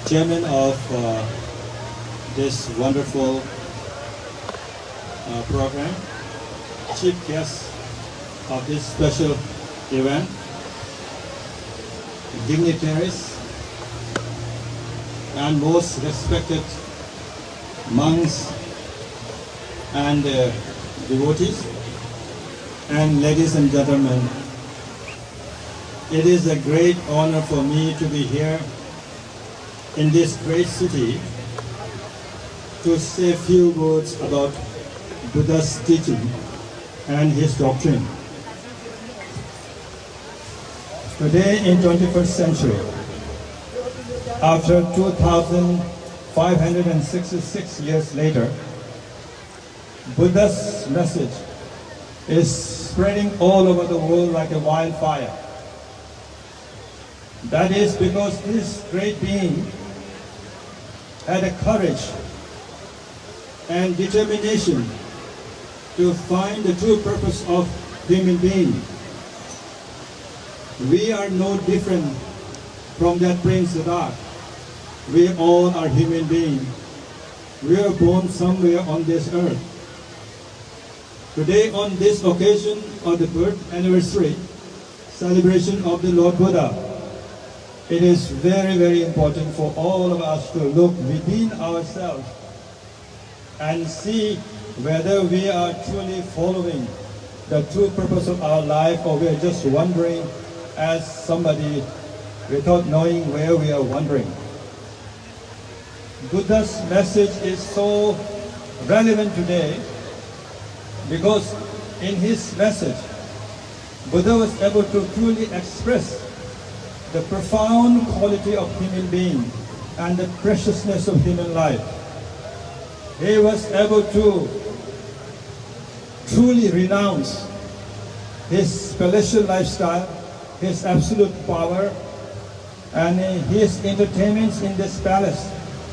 chairman of this wonderful program, chief guest of this special event, dignitaries, and most respected monks and devotees, and ladies and gentlemen, it is a great honor for me to be here in this great city to say a few words about Buddha's teaching and his doctrine. Today in 21st century, after 2,566 years later, Buddha's message is spreading all over the world like a wildfire. That is because this great being had a courage and determination to find the true purpose of human being. We are no different from that Prince Siddhartha. We all are human beings. We are born somewhere on this earth. Today, on this occasion of the birth anniversary celebration of the Lord Buddha, it is very, very important for all of us to look within ourselves and see whether we are truly following the true purpose of our life, or we are just wandering as somebody without knowing where we are wandering. Buddha's message is so relevant today because in his message, Buddha was able to truly express the profound quality of human being and the preciousness of human life. He was able to truly renounce his palatial lifestyle, his absolute power, and his entertainments in this palace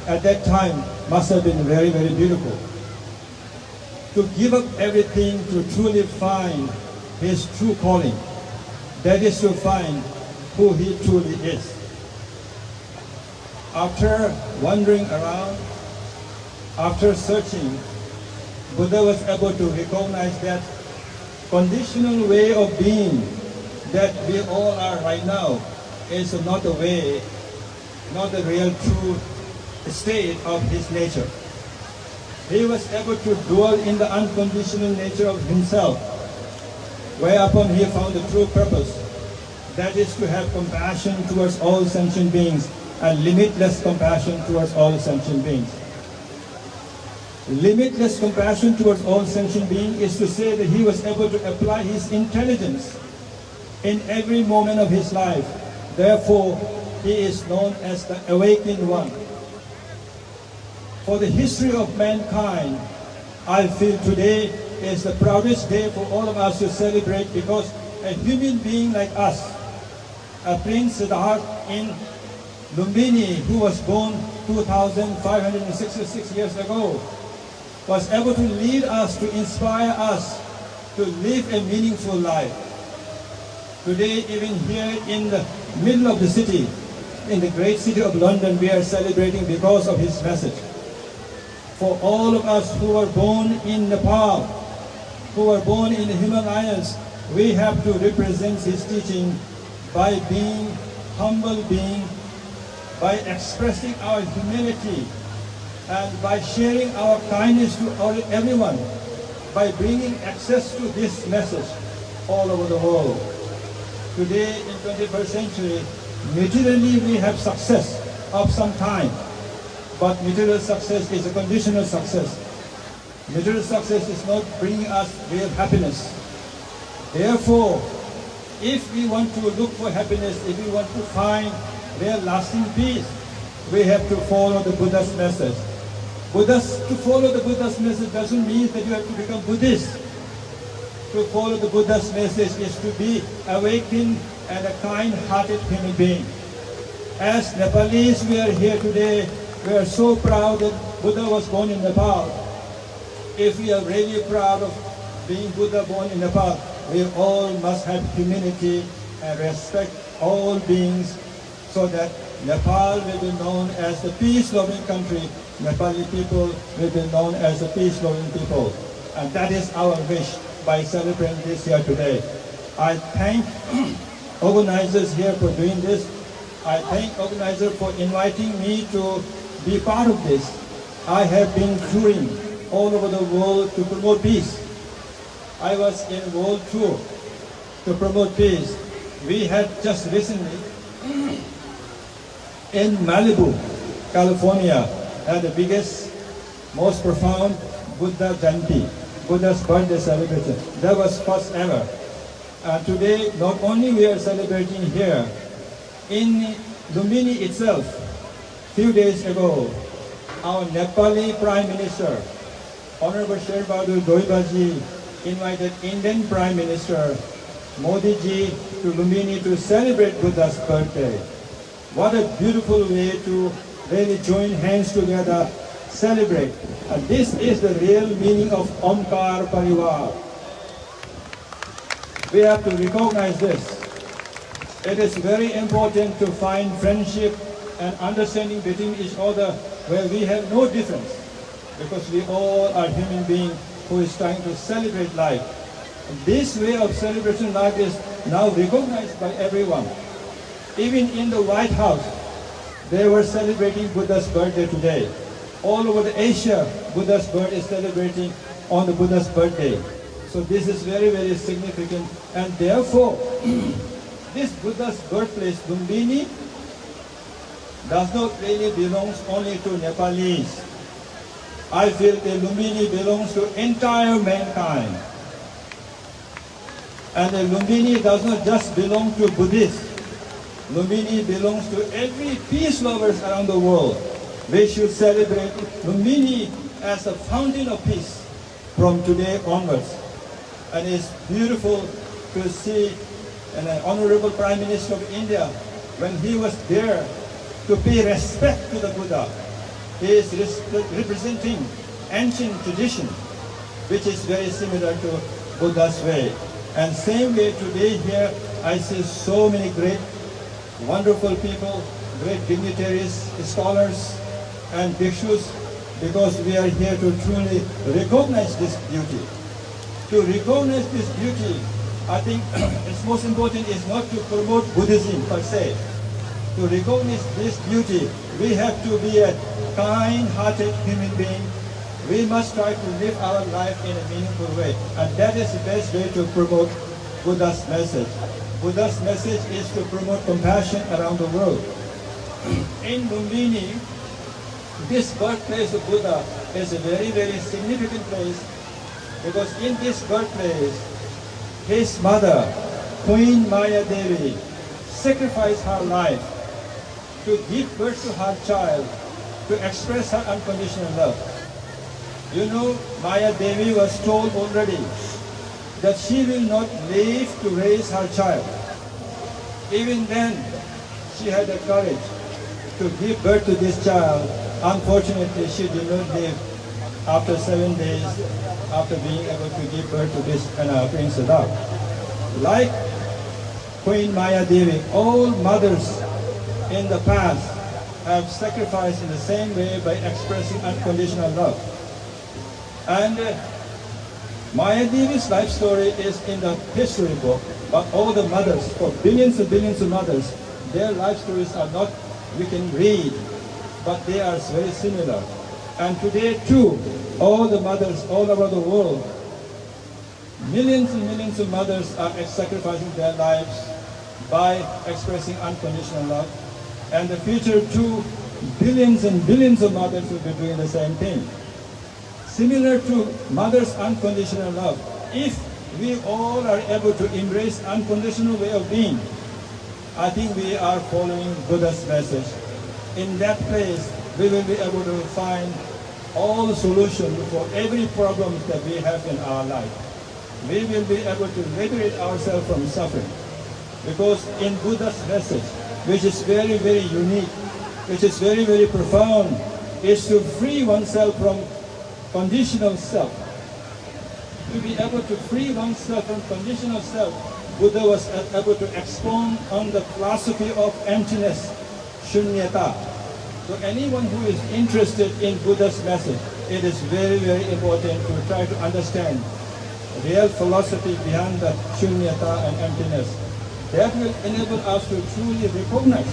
at that time must have been very, very beautiful. To give up everything to truly find his true calling, that is to find who he truly is. After wandering around, after searching, Buddha was able to recognize that conditional way of being that we all are right now is not the way, not the real true state of his nature. He was able to dwell in the unconditional nature of himself, whereupon he found the true purpose, that is to have compassion towards all sentient beings and limitless compassion towards all sentient beings. Limitless compassion towards all sentient beings is to say that he was able to apply his intelligence in every moment of his life. Therefore, he is known as the awakened one. For the history of mankind, I feel today is the proudest day for all of us to celebrate, because a human being like us, a Prince Siddhartha in Lumbini, who was born 2,566 years ago, was able to lead us, to inspire us to live a meaningful life. Today, even here in the middle of the city, in the great city of London, we are celebrating because of his message. For all of us who were born in Nepal, who were born in the Himalayas, we have to represent his teaching by being humble being, by expressing our humility, and by sharing our kindness to everyone, by bringing access to this message all over the world. Today in 21st century, materially we have success of some time, but material success is a conditional success. Material success is not bringing us real happiness. Therefore, if we want to look for happiness, if we want to find real lasting peace, we have to follow the Buddha's message. To follow the Buddha's message doesn't mean that you have to become Buddhist. To follow the Buddha's message is to be awakened and a kind-hearted human being. As Nepalese, we are here today. We are so proud that Buddha was born in Nepal. If we are really proud of being Buddha born in Nepal, we all must have humility and respect all beings, so that Nepal will be known as the peace-loving country. Nepali people will be known as the peace-loving people. And that is our wish by celebrating this here today. I thank organizers here for doing this. I thank organizers for inviting me to be part of this. I have been touring all over the world to promote peace. I was in world tour to promote peace. We had just recently in Malibu, California, had the biggest, most profound Buddha Jayanti, Buddha's birthday celebration. That was first ever. Today, not only we are celebrating here, in Lumbini itself, few days ago, our Nepali Prime Minister, Honorable Shyalpa Rinpoche, invited Indian Prime Minister Modi ji to Lumbini to celebrate Buddha's birthday. What a beautiful way to really join hands together, celebrate. And this is the real meaning of Omkar Parivar. We have to recognize this. It is very important to find friendship and understanding between each other where we have no difference, because we all are human beings who is trying to celebrate life. This way of celebration life is now recognized by everyone. Even in the White House, they were celebrating Buddha's birthday today. All over the Asia, Buddha's birthday is celebrating on the Buddha's birthday. So this is very, very significant. And therefore, this Buddha's birthplace, Lumbini, does not really belong only to Nepalese. I feel that Lumbini belongs to entire mankind. And Lumbini does not just belong to Buddhists. Lumbini belongs to every peace lovers around the world. We should celebrate Lumbini as a fountain of peace from today onwards. And it's beautiful to see an Honorable Prime Minister of India, when he was there to pay respect to the Buddha. He is representing ancient tradition, which is very similar to Buddha's way. And same way today here, I see so many great, wonderful people, great dignitaries, scholars, and bhikshus, because we are here to truly recognize this beauty. To recognize this beauty, I think it's most important is not to promote Buddhism per se. To recognize this beauty, we have to be a kind-hearted human being. We must try to live our life in a meaningful way. And that is the best way to promote Buddha's message. Buddha's message is to promote compassion around the world. In Lumbini, this birthplace of Buddha is a very, very significant place, because in this birthplace, his mother, Queen Maya Devi, sacrificed her life to give birth to her child, to express her unconditional love. You know, Maya Devi was told already that she will not live to raise her child. Even then, she had the courage to give birth to this child. Unfortunately, she did not live after 7 days after being able to give birth to this Prince Siddhartha. Like Queen Maya Devi, all mothers in the past have sacrificed in the same way by expressing unconditional love. And Maya Devi's life story is in the history book, but all the mothers, for billions and billions of mothers, their life stories are not, we can read, but they are very similar. And today too, all the mothers all over the world, millions and millions of mothers are sacrificing their lives by expressing unconditional love. And the future too, billions and billions of mothers will be doing the same thing. Similar to mother's unconditional love, if we all are able to embrace unconditional way of being, I think we are following Buddha's message. In that place, we will be able to find all the solutions for every problem that we have in our life. We will be able to liberate ourselves from suffering. Because in Buddha's message, which is very, very unique, which is very, very profound, is to free oneself from conditional self. To be able to free oneself from conditional self, Buddha was able to expound on the philosophy of emptiness, shunyata. So anyone who is interested in Buddha's message, it is very, very important to try to understand real philosophy behind the shunyata and emptiness. That will enable us to truly recognize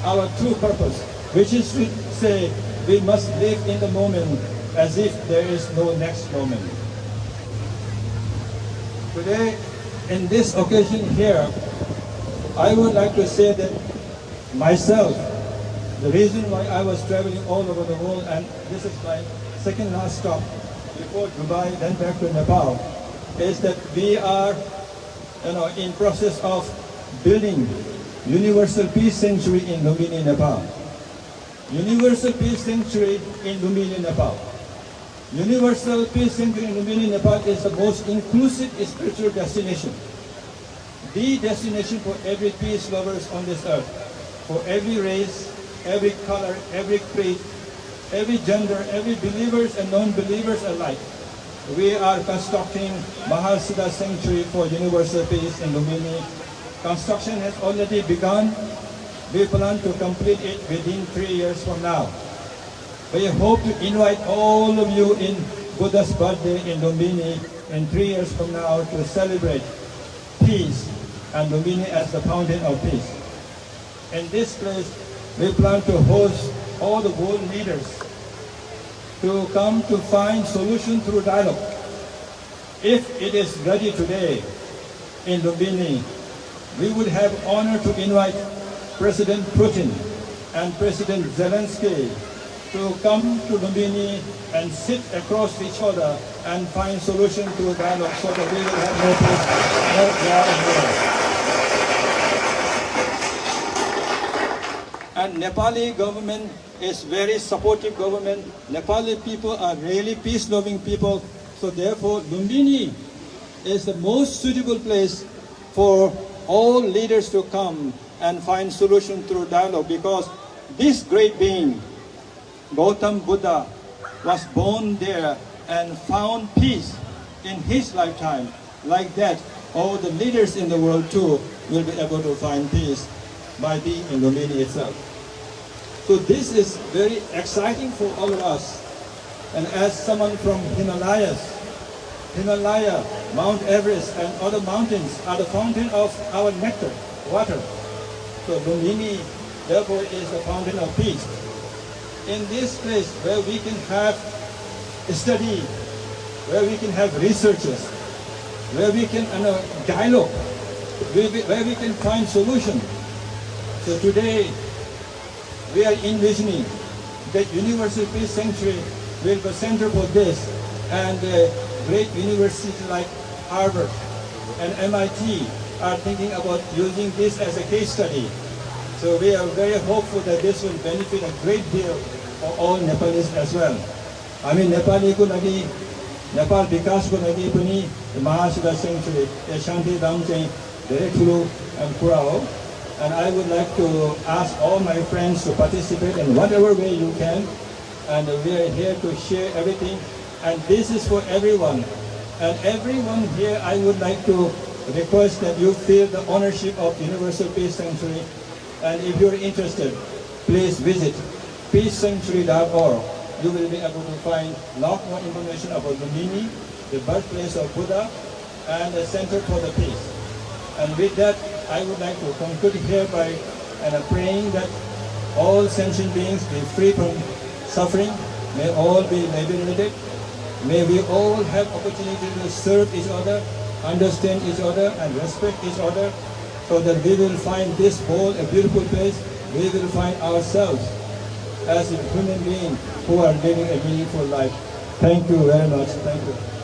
our true purpose, which is to say we must live in the moment as if there is no next moment. Today, in this occasion here, I would like to say that myself, the reason why I was traveling all over the world, and this is my second last stop before Dubai, then back to Nepal, is that we are, in process of building Universal Peace Sanctuary in Lumbini, Nepal. Universal Peace Sanctuary in Lumbini, Nepal. Universal Peace Sanctuary in Lumbini, Nepal is the most inclusive spiritual destination. The destination for every peace lovers on this earth, for every race, every color, every creed, every gender, every believers and non-believers alike. We are constructing Mahasiddha Sanctuary for Universal Peace in Lumbini. Construction has already begun. We plan to complete it within 3 years from now. We hope to invite all of you in Buddha's birthday in Lumbini in 3 years from now to celebrate peace and Lumbini as the fountain of peace. In this place, we plan to host all the world leaders to come to find solution through dialogue. If it is ready today in Lumbini, we would have honor to invite President Putin and President Zelensky to come to Lumbini and sit across each other and find solution through dialogue so that we will have no peace, no war and war. And Nepali government is very supportive government. Nepali people are really peace-loving people. So therefore, Lumbini is the most suitable place for all leaders to come and find solution through dialogue, because this great being, Gautam Buddha, was born there and found peace in his lifetime. Like that, all the leaders in the world too will be able to find peace by being in Lumbini itself. So this is very exciting for all of us. And as someone from Himalaya, Mount Everest and other mountains are the fountain of our nectar, water. So Lumbini therefore is the fountain of peace. In this place where we can have study, where we can have researches, where we can dialogue, where we can find solution. So today, we are envisioning that Universal Peace Sanctuary will be center for this, and great universities like Harvard and MIT are thinking about using this as a case study. So we are very hopeful that this will benefit a great deal for all Nepalese as well. I mean, Nepali ko lagi, Nepal vikas ko lagi pani Mahasiddha Sanctuary, Shanti Dam चाहिँ धेरै ठुलो कुरा हो. And I would like to ask all my friends to participate in whatever way you can. And we are here to share everything. And this is for everyone. And everyone here, I would like to request that you feel the ownership of Universal Peace Sanctuary. And if you're interested, please visit peacesanctuary.org. You will be able to find a lot more information about Lumbini, the birthplace of Buddha, and the Center for the Peace. And with that, I would like to conclude here by praying that all sentient beings be free from suffering. May all be liberated. May we all have opportunity to serve each other, understand each other, and respect each other, so that we will find this world a beautiful place. We will find ourselves as a human being who are living a meaningful life. Thank you very much. Thank you.